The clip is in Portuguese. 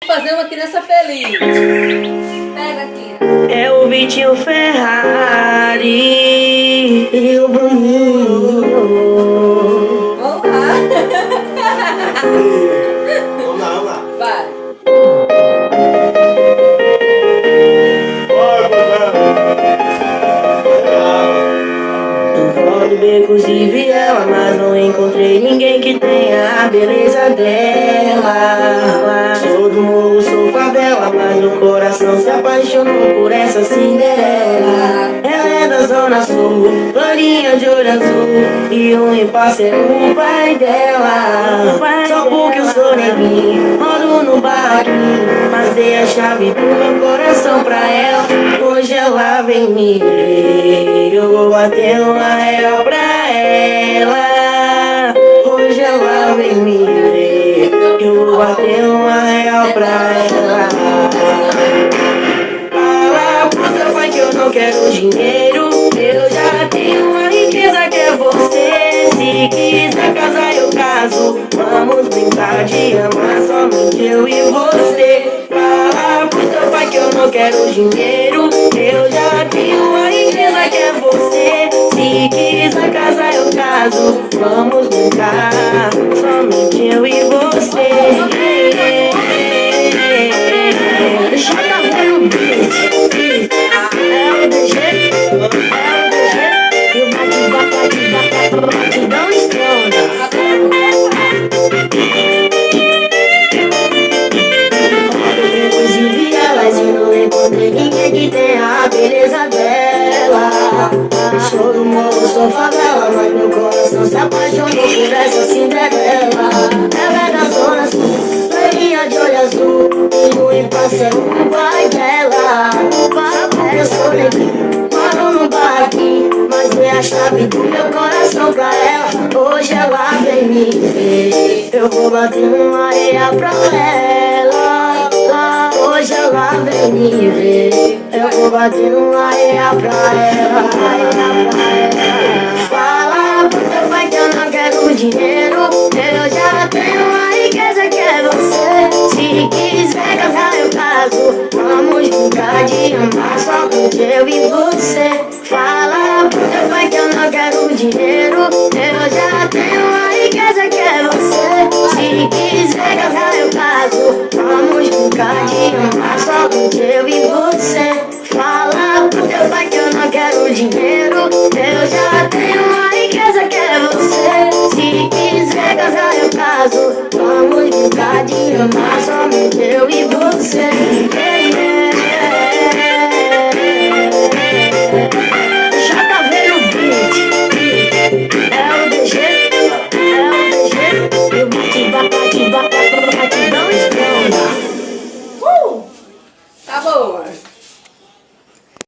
Fazer uma criança feliz. Pega aqui. É o Vitinho Ferrari e o Bruninho. Vamos lá. Vamos lá. Vai. Rodo becos e viela, mas não encontrei ninguém que tenha a beleza dela. Sou do morro, sou favela, mas o coração se apaixonou por essa Cinderela. Ela é da zona sul, loirinha de olho azul, e o impasse é o pai dela. Só porque eu sou neguinho, moro no barraquinho, mas dei a chave do meu coração pra ela. Hoje ela vem me ver, eu vou bater uma real pra ela. Hoje ela vem me ver, eu vou bater uma real pra ela. Fala pro seu pai que eu não quero dinheiro, eu já tenho uma riqueza que é você. Se quiser casar eu caso, vamos brincar de amar somente eu e você. Fala pro seu pai que eu não quero dinheiro, eu já tenho uma riqueza que é você. Se quiser casar eu caso, vamos brincar somente eu e você. Joga no beat. É o DG, e o batidão estrona. Rodo becos e vielas e não encontrei ninguém que tenha a beleza dela. Sou do morro, sou favela, mas meu coração se apaixonou por essa Cinderela. Ela é da zona sul, loirinha de olho azul, e o impasse é o pai dela. Eu sou neguinho, moro no barraquinho, mas dei a chave do meu coração pra ela. Hoje ela vem me ver, eu vou bater uma areia pra ela. Hoje ela vem me ver, eu vou bater uma areia pra ela. Fala pro teu pai que eu não quero dinheiro, eu já tenho uma riqueza que é você. Se quiser casar eu caso, vamos brincar de amar só com eu e você. Fala pro teu pai que eu não quero dinheiro, eu já tenho uma riqueza que é você. Se quiser casar eu caso, vamos brincar de amar só com eu e você. Fala pro teu pai que eu não quero dinheiro, eu já tenho uma riqueza que é você. Se quiser casar eu caso, vamos brincar de amar somente